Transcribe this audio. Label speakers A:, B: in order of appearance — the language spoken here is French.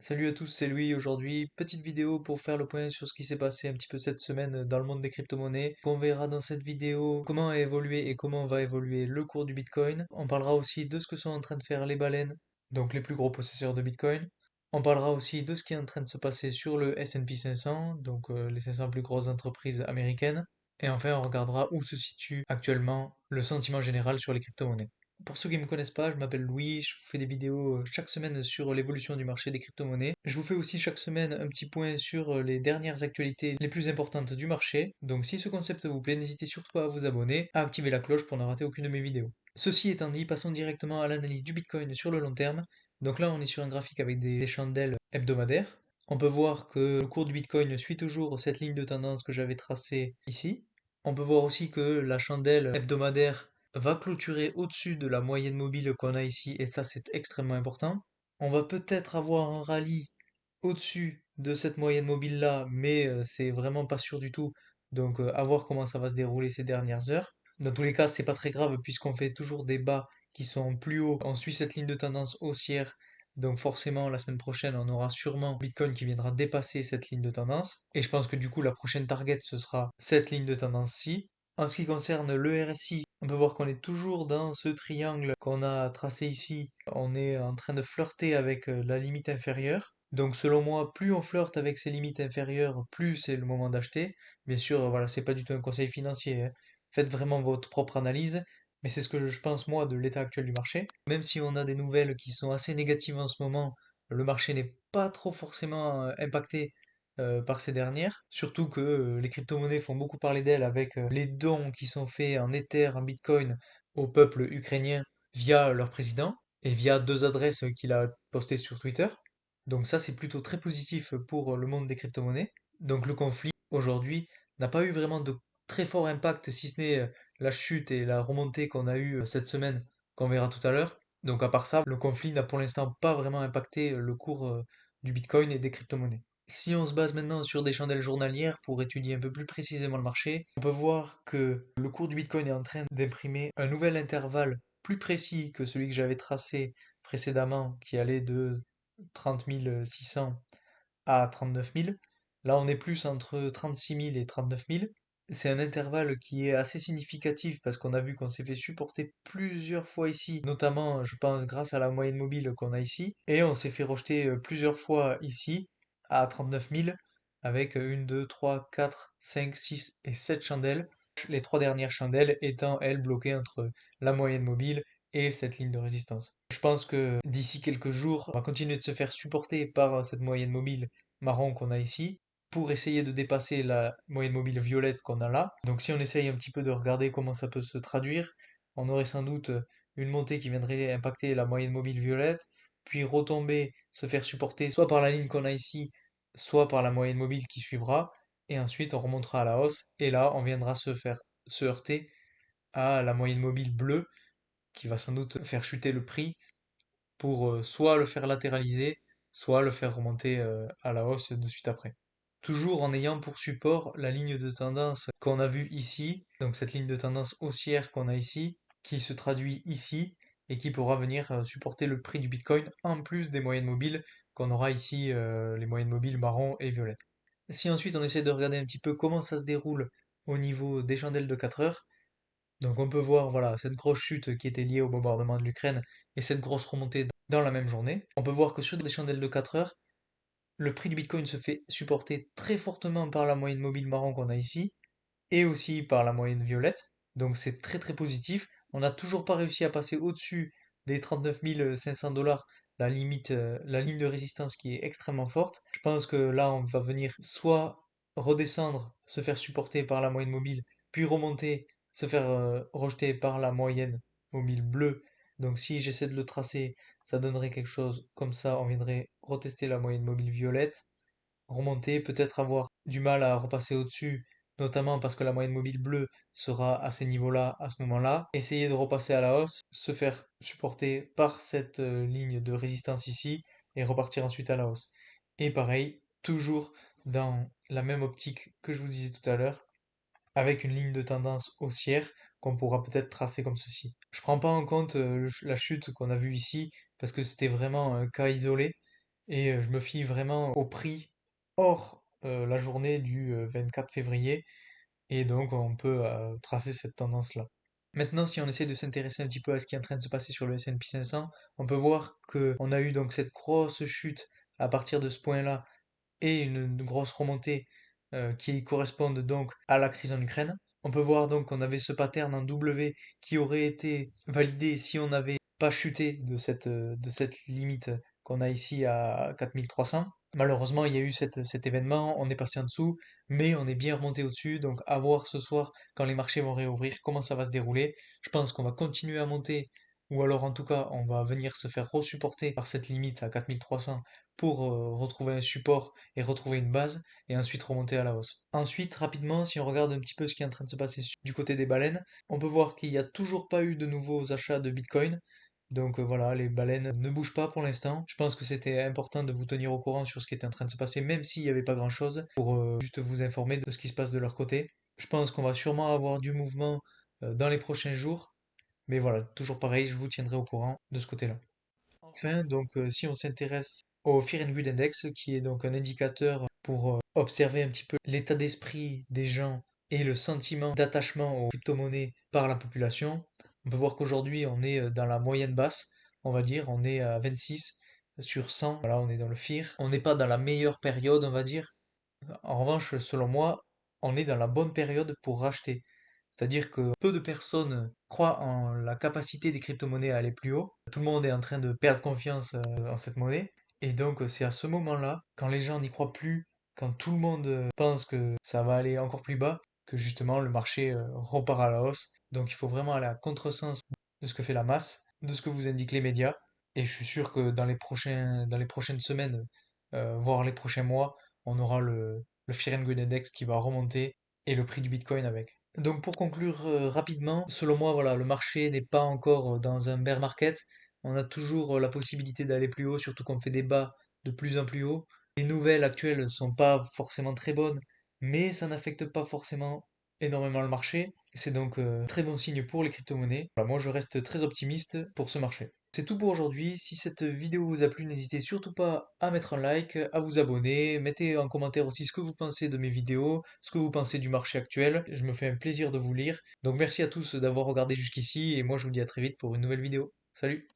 A: Salut à tous, c'est Louis. Aujourd'hui, petite vidéo pour faire le point sur ce qui s'est passé un petit peu cette semaine dans le monde des crypto-monnaies. On verra dans cette vidéo comment a évolué et comment va évoluer le cours du Bitcoin. On parlera aussi de ce que sont en train de faire les baleines, donc les plus gros possesseurs de Bitcoin. On parlera aussi de ce qui est en train de se passer sur le S&P 500, donc les 500 plus grosses entreprises américaines. Et enfin, on regardera où se situe actuellement le sentiment général sur les crypto-monnaies. Pour ceux qui ne me connaissent pas, je m'appelle Louis, je vous fais des vidéos chaque semaine sur l'évolution du marché des crypto-monnaies. Je vous fais aussi chaque semaine un petit point sur les dernières actualités les plus importantes du marché. Donc si ce concept vous plaît, n'hésitez surtout pas à vous abonner, à activer la cloche pour ne rater aucune de mes vidéos. Ceci étant dit, passons directement à l'analyse du Bitcoin sur le long terme. Donc là, on est sur un graphique avec des chandelles hebdomadaires. On peut voir que le cours du Bitcoin suit toujours cette ligne de tendance que j'avais tracée ici. On peut voir aussi que la chandelle hebdomadaire va clôturer au-dessus de la moyenne mobile qu'on a ici, et ça c'est extrêmement important. On va peut-être avoir un rallye au-dessus de cette moyenne mobile là, mais c'est vraiment pas sûr du tout. Donc à voir comment ça va se dérouler ces dernières heures. Dans tous les cas, c'est pas très grave puisqu'on fait toujours des bas qui sont plus hauts. On suit cette ligne de tendance haussière. Donc forcément, la semaine prochaine, on aura sûrement Bitcoin qui viendra dépasser cette ligne de tendance. Et je pense que du coup, la prochaine target, ce sera cette ligne de tendance-ci. En ce qui concerne le RSI, on peut voir qu'on est toujours dans ce triangle qu'on a tracé ici. On est en train de flirter avec la limite inférieure. Donc selon moi, plus on flirte avec ces limites inférieures, plus c'est le moment d'acheter. Bien sûr, voilà, c'est pas du tout un conseil financier, hein. Faites vraiment votre propre analyse, mais c'est ce que je pense moi de l'état actuel du marché. Même si on a des nouvelles qui sont assez négatives en ce moment, le marché n'est pas trop forcément impacté par ces dernières. Surtout que les crypto-monnaies font beaucoup parler d'elles avec les dons qui sont faits en Ether, en Bitcoin au peuple ukrainien via leur président et via deux adresses qu'il a postées sur Twitter. Donc ça, c'est plutôt très positif pour le monde des crypto-monnaies. Donc le conflit, aujourd'hui, n'a pas eu vraiment de très fort impact, si ce n'est la chute et la remontée qu'on a eue cette semaine, qu'on verra tout à l'heure. Donc à part ça, le conflit n'a pour l'instant pas vraiment impacté le cours du Bitcoin et des crypto-monnaies. Si on se base maintenant sur des chandelles journalières pour étudier un peu plus précisément le marché, on peut voir que le cours du Bitcoin est en train d'imprimer un nouvel intervalle plus précis que celui que j'avais tracé précédemment, qui allait de 30 600 à 39 000. Là, on est plus entre 36 000 et 39 000. C'est un intervalle qui est assez significatif parce qu'on a vu qu'on s'est fait supporter plusieurs fois ici, notamment, je pense, grâce à la moyenne mobile qu'on a ici. Et on s'est fait rejeter plusieurs fois ici à 39 000 avec une, 2, 3, 4, 5, 6 et 7 chandelles. Les trois dernières chandelles étant, elles, bloquées entre la moyenne mobile et cette ligne de résistance. Je pense que d'ici quelques jours, on va continuer de se faire supporter par cette moyenne mobile marron qu'on a ici pour essayer de dépasser la moyenne mobile violette qu'on a là. Donc si on essaye un petit peu de regarder comment ça peut se traduire, on aurait sans doute une montée qui viendrait impacter la moyenne mobile violette, puis retomber, se faire supporter soit par la ligne qu'on a ici, soit par la moyenne mobile qui suivra, et ensuite on remontera à la hausse, et là on viendra se heurter à la moyenne mobile bleue, qui va sans doute faire chuter le prix pour soit le faire latéraliser, soit le faire remonter à la hausse de suite après. Toujours en ayant pour support la ligne de tendance qu'on a vue ici, donc cette ligne de tendance haussière qu'on a ici, qui se traduit ici et qui pourra venir supporter le prix du Bitcoin en plus des moyennes mobiles qu'on aura ici, les moyennes mobiles marron et violette. Si ensuite on essaie de regarder un petit peu comment ça se déroule au niveau des chandelles de 4 heures, donc on peut voir voilà, cette grosse chute qui était liée au bombardement de l'Ukraine et cette grosse remontée dans la même journée. On peut voir que sur des chandelles de 4 heures, le prix du Bitcoin se fait supporter très fortement par la moyenne mobile marron qu'on a ici et aussi par la moyenne violette. Donc c'est très très positif. On n'a toujours pas réussi à passer au-dessus des 39 500 dollars, la limite, la ligne de résistance qui est extrêmement forte. Je pense que là on va venir soit redescendre, se faire supporter par la moyenne mobile, puis remonter, se faire rejeter par la moyenne mobile bleue. Donc si j'essaie de le tracer, ça donnerait quelque chose comme ça. On viendrait retester la moyenne mobile violette, remonter, peut-être avoir du mal à repasser au-dessus, notamment parce que la moyenne mobile bleue sera à ces niveaux-là à ce moment-là. Essayer de repasser à la hausse, se faire supporter par cette ligne de résistance ici et repartir ensuite à la hausse. Et pareil, toujours dans la même optique que je vous disais tout à l'heure, avec une ligne de tendance haussière qu'on pourra peut-être tracer comme ceci. Je prends pas en compte la chute qu'on a vue ici parce que c'était vraiment un cas isolé. et je me fie vraiment au prix hors la journée du 24 février et donc on peut tracer cette tendance-là. Maintenant, si on essaie de s'intéresser un petit peu à ce qui est en train de se passer sur le S&P 500, on peut voir qu'on a eu donc cette grosse chute à partir de ce point-là et une grosse remontée qui correspondent donc à la crise en Ukraine. On peut voir donc qu'on avait ce pattern en W qui aurait été validé si on n'avait pas chuté de cette limite qu'on a ici à 4300. Malheureusement, il y a eu cet événement, on est passé en dessous, mais on est bien remonté au-dessus. Donc, à voir ce soir, quand les marchés vont réouvrir, comment ça va se dérouler. Je pense qu'on va continuer à monter, ou alors en tout cas, on va venir se faire resupporter par cette limite à 4300 pour retrouver un support et retrouver une base, et ensuite remonter à la hausse. Ensuite, rapidement, si on regarde un petit peu ce qui est en train de se passer du côté des baleines, on peut voir qu'il n'y a toujours pas eu de nouveaux achats de Bitcoin. Donc voilà, les baleines ne bougent pas pour l'instant. Je pense que c'était important de vous tenir au courant sur ce qui était en train de se passer, même s'il n'y avait pas grand-chose, pour juste vous informer de ce qui se passe de leur côté. Je pense qu'on va sûrement avoir du mouvement dans les prochains jours, mais voilà, toujours pareil, je vous tiendrai au courant de ce côté-là. Enfin, donc, si on s'intéresse au Fear and Greed Index, qui est donc un indicateur pour observer un petit peu l'état d'esprit des gens et le sentiment d'attachement aux crypto-monnaies par la population, on peut voir qu'aujourd'hui, on est dans la moyenne basse, on va dire, on est à 26 sur 100. Voilà, on est dans le Fear. On n'est pas dans la meilleure période, on va dire. En revanche, selon moi, on est dans la bonne période pour racheter. C'est-à-dire que peu de personnes croient en la capacité des crypto-monnaies à aller plus haut. Tout le monde est en train de perdre confiance en cette monnaie. Et donc c'est à ce moment-là, quand les gens n'y croient plus, quand tout le monde pense que ça va aller encore plus bas, que justement le marché repart à la hausse. Donc il faut vraiment aller à contresens de ce que fait la masse, de ce que vous indiquent les médias. Et je suis sûr que dans les prochaines semaines, voire les prochains mois, on aura le Fear and Greed Index qui va remonter et le prix du Bitcoin avec. Donc pour conclure rapidement, selon moi, voilà, le marché n'est pas encore dans un bear market. On a toujours la possibilité d'aller plus haut, surtout qu'on fait des bas de plus en plus haut. Les nouvelles actuelles ne sont pas forcément très bonnes, mais ça n'affecte pas forcément énormément le marché. C'est donc très bon signe pour les crypto-monnaies. Voilà, moi je reste très optimiste pour ce marché. C'est tout pour aujourd'hui. Si cette vidéo vous a plu, n'hésitez surtout pas à mettre un like, à vous abonner. Mettez en commentaire aussi ce que vous pensez de mes vidéos, ce que vous pensez du marché actuel. Je me fais un plaisir de vous lire. Donc merci à tous d'avoir regardé jusqu'ici et moi je vous dis à très vite pour une nouvelle vidéo. Salut!